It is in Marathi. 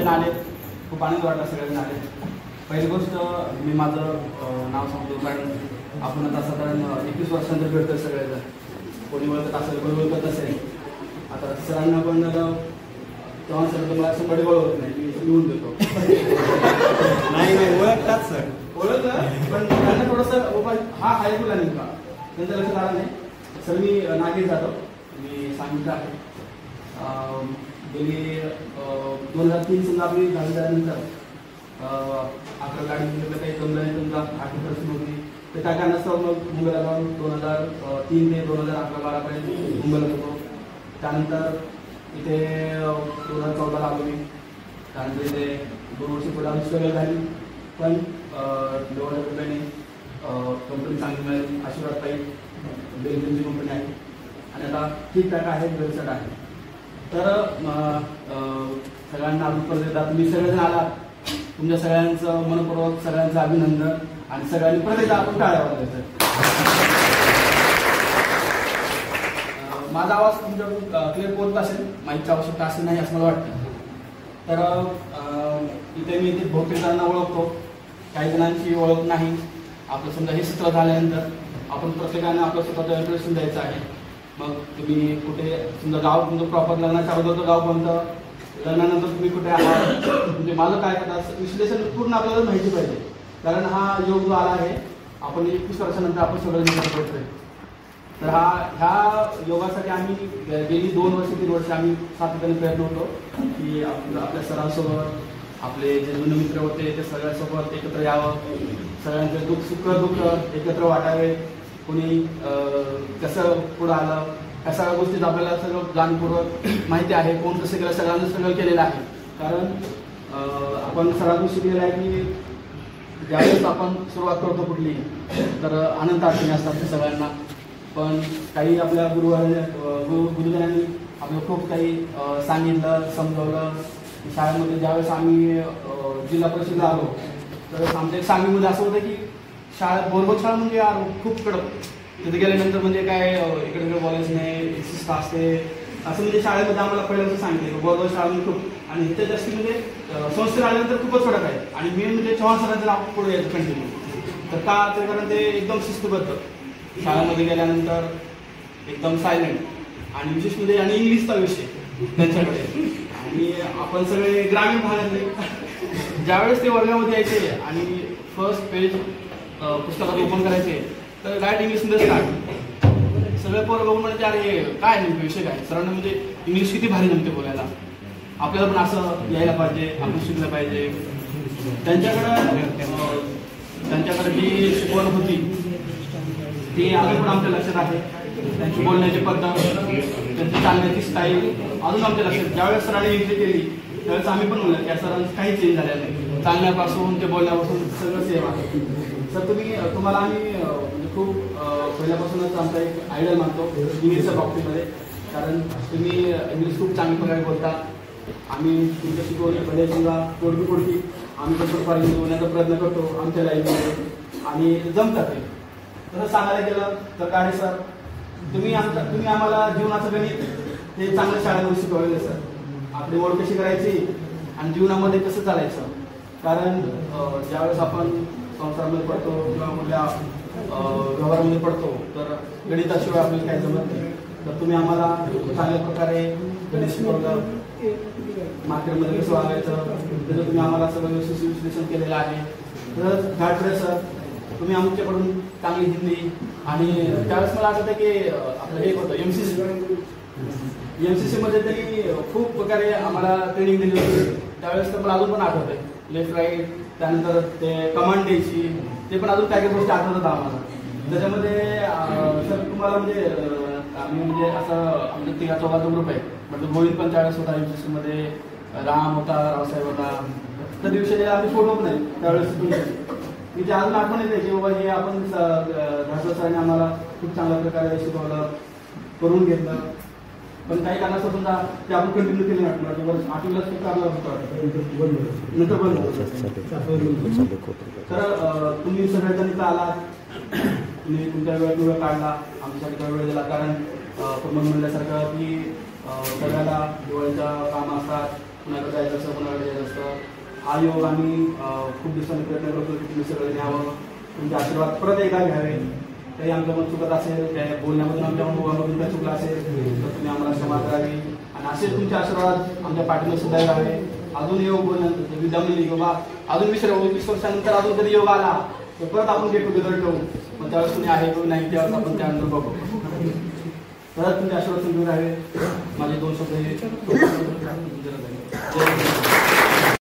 सगळेजण आले, खूप आनंद वाटला सगळेजण आले. पहिली गोष्ट मी माझं नाव सांगतो, कारण आपण आता साधारण 21 वर्षांतर भेटतोय सगळेजण. कोणी ओळखत असेल, कोणी ओळखत असेल. आता सरांना पण तेव्हा सर तुम्हाला 100 ओळखत नाही, मी लिहून देतो. नाही ओळखतात सर, ओळखलं, पण त्यांना थोडंसं हा आहे तुला नेमका त्यांचं लक्षात आलं नाही. सर मी नागेश जातो, मी सांगितलं आहे. गेली 2003 समजा आपली झाली झाल्यानंतर 11 गाडी काही जमलं नाही, समजा आर्थिक परिस्थिती नव्हती, तर काय कारणास्तव मग मुंबईला जाऊन 2003 ते 2011-12 पर्यंत मुंबईला होतो. त्यानंतर इथे 2014 आलो मी. त्यानंतर इथे 2 वर्ष पुढे आम्ही स्ट्रगल झाली, पण देवाच्या कृपेने कंपनी चांगली मिळाली. आशीर्वाद ताई बेल्जियमची कंपनी आहे आणि आता ठीकठाक आहे, व्यवसाय आहे. तर सगळ्यांना अभिप्राय देतात, तुम्ही सगळेजण आलात, तुमच्या सगळ्यांचं मनपूर्वक सगळ्यांचं अभिनंदन. आणि सगळ्यांनी परत एकदा आपण टाळ्या वाजवायचं. माझा आवाज तुमच्या क्लिअर पोहोचला असेल, माईकची आवश्यकता असेल नाही असं मला वाटतं. तर इथे मी इथे बहुतेक जणांना ओळखतो, काही जणांची ओळख नाही. आपलं समजा हे सत्र झाल्यानंतर आपण प्रत्येकाने आपलं स्वतःचं इंट्रोडक्शन द्यायचं आहे. मग तुम्ही कुठे समजा गाव तुमचं प्रॉपर लग्नाच्या अगोदरचं गाव कोणतं, लग्नानंतर तुम्ही कुठे आहात, म्हणजे माझं काय करतात विश्लेषण पूर्ण आपल्याला माहिती पाहिजे. कारण हा योग जो आला आहे, आपण 21 वर्षानंतर आपण सगळं करतोय. तर ह्या योगासाठी आम्ही गेली 2 वर्ष 3 वर्ष आम्ही सातत्याने प्रयत्न होतो की आपल्या सरांसोबत, आपले जे जुने मित्र होते ते सगळ्यांसोबत एकत्र यावं, सगळ्यांचे सुख दुःख एकत्र वाटावे. कोणी कसं पुढं आलं, ह्या सगळ्या गोष्टीत आपल्याला सगळं जाणीवपूर्वक माहिती आहे. कोण कसं केलं, सगळ्यांना स्ट्रगल केलेलं आहे. कारण आपण सरांतून शिकलेलं आहे की ज्यावेळेस आपण सुरुवात करतो कुठली, तर अनंत अडचणी असतात सगळ्यांना. पण काही आपल्या गुरुजनांनी आपलं खूप काही सांगितलं, समजवलं. शाळेमध्ये ज्यावेळेस आम्ही जिल्हा परिषदेला आलो, तर आमच्या सांगलीमध्ये असं होतं की शाळेत बोरबोल शाळा म्हणजे खूप कडक. तिथे गेल्यानंतर म्हणजे काय इकडे इकडे बोलायचं नाही, शिस्त असते असं. म्हणजे शाळेमध्ये आम्हाला पहिल्यांदा सांगितलं बोरबोल शाळा म्हणजे खूप. आणि इथे जास्ती म्हणजे संस्थेला आल्यानंतर खूपच कडक आहे. आणि मेन म्हणजे चव्हाण सरांचं नाव पुढे यायचं कंटिन्यू. तर का ते कारण ते एकदम शिस्तबद्ध. शाळेमध्ये गेल्यानंतर एकदम सायलेंट, आणि विशेष म्हणजे आणि इंग्लिशचा विषय त्यांच्याकडे. आणि आपण सगळे ग्रामीण भागातले. ज्यावेळेस ते वर्गामध्ये यायचे आणि फर्स्ट पेज पुस्तकात ओपन करायचे, तर डायरेक्ट इंग्लिशमध्ये स्टार्ट. सगळे पोरं बघून म्हणजे अरे काय नेमकं विषय काय, सरांना म्हणजे इंग्लिश किती भारी जमते बोलायला, आपल्याला पण असं यायला पाहिजे, आपण शिकलं पाहिजे. त्यांच्याकडे जी शिकवण होती ती अजून पण आमच्या लक्षात आहे. त्यांची बोलण्याची पद्धत, त्यांची चालण्याची स्टाईल अजून आमच्या लक्षात. ज्यावेळेस सरांनी एंट्री केली त्यावेळेस आम्ही पण बोललो की या सरांचं काही चेंज झालेलं नाही. चालण्यापासून ते बोलण्यापासून सगळं सेम आहे. सर तुम्हाला आम्ही म्हणजे खूप पहिल्यापासूनच आमचा एक आयडल मानतो इंग्लिशच्या बाबतीमध्ये. कारण तुम्ही इंग्लिश खूप चांगल्या प्रकारे बोलता. आम्ही तुमच्या शिकवणी पहिले समजा तोडकी आम्ही पण थोडंफार बोलण्याचा प्रयत्न करतो आमच्या लाईफमध्ये, आणि जमतात ते. तसं सांगायला गेलं तर काय सर, तुम्ही आम्हाला जीवनाचं गणित हे चांगल्या शाळेमध्ये शिकवलेलं सर. आपली ओळख कशी करायची आणि जीवनामध्ये कसं चालायचं. कारण ज्यावेळेस आपण संसारामध्ये पडतो किंवा आपल्या व्यवहारामध्ये पडतो, तर गणिताशिवाय आपल्याला काही जमत नाही. तर तुम्ही आम्हाला चांगल्या प्रकारे गणित शिकवलं, मार्केटमध्ये कसं वागायचं, त्याचं तुम्ही आम्हाला सगळं व्यवस्थित विश्लेषण केलेलं आहे. तर घाटकडे सर तुम्ही आमच्याकडून चांगली हिंदी. आणि त्यावेळेस मला आठवतं की आपलं हे होतं MCC मध्ये त्यांनी खूप प्रकारे आम्हाला ट्रेनिंग दिली होती. त्यावेळेस तर मला अजून पण आठवत आहे, लेफ्ट राईट, त्यानंतर ते कमांड द्यायची, ते पण अजून काय काही गोष्टी आठवतात आम्हाला. त्याच्यामध्ये सर तुम्हाला म्हणजे आम्ही म्हणजे असं आमच्या 13-14 ग्रुप आहे. म्हणजे गोविंद पण त्यावेळेस होता MCC मध्ये, राम होता, रावसाहेब होता. त्या दिवशी आम्ही फोटो पण नाही त्यावेळेस मी ते अजून आठवण येते की बाबा हे आपण घाटकर सरांनी आम्हाला खूप चांगल्या प्रकारे शिकवलं, करून घेतलं. पण काही कारणास्तव समजा ते आपण कंटिन्यू केले नाही. 8वीला चांगलं होतं, नंतर बंद. तर तुम्ही सगळ्यांनी आलात, तुम्ही तुमच्या वेळ काढला, आमच्यासाठी वेळ दिला. कारण आपण म्हणल्यासारखं की सगळ्याला दिवाळीचं काम असतात, कुणाकडे जायचं असतं, कुणाकडे जायचं असतं. हा योग आम्ही खूप दिवसांनी प्रयत्न करतो की तुम्ही सगळं न्यावं, तुमचे आशीर्वाद परत एकदा घ्यावे. काही आमच्याकडून चुकत असेल, त्या बोलण्यामधून आमच्याकडून काय चुकलं असेल तर तुम्ही आम्हाला क्षमा करावी. आणि असे तुमचे आशीर्वाद आमच्या पाठीमध्ये सुद्धा राहावे. अजून योग बोलण्यानंतर दमली किंवा अजून 20 वर्षानंतर अजून कधी योग आला तर परत आपण गेट टुगेदर ठेवू. मग त्यावेळेस तुम्ही आहे किंवा नाही त्यावेळेस आपण त्यानंतर बघू. परत तुमचे आशीर्वाद घेऊन राहावे. माझे 2 शब्द हे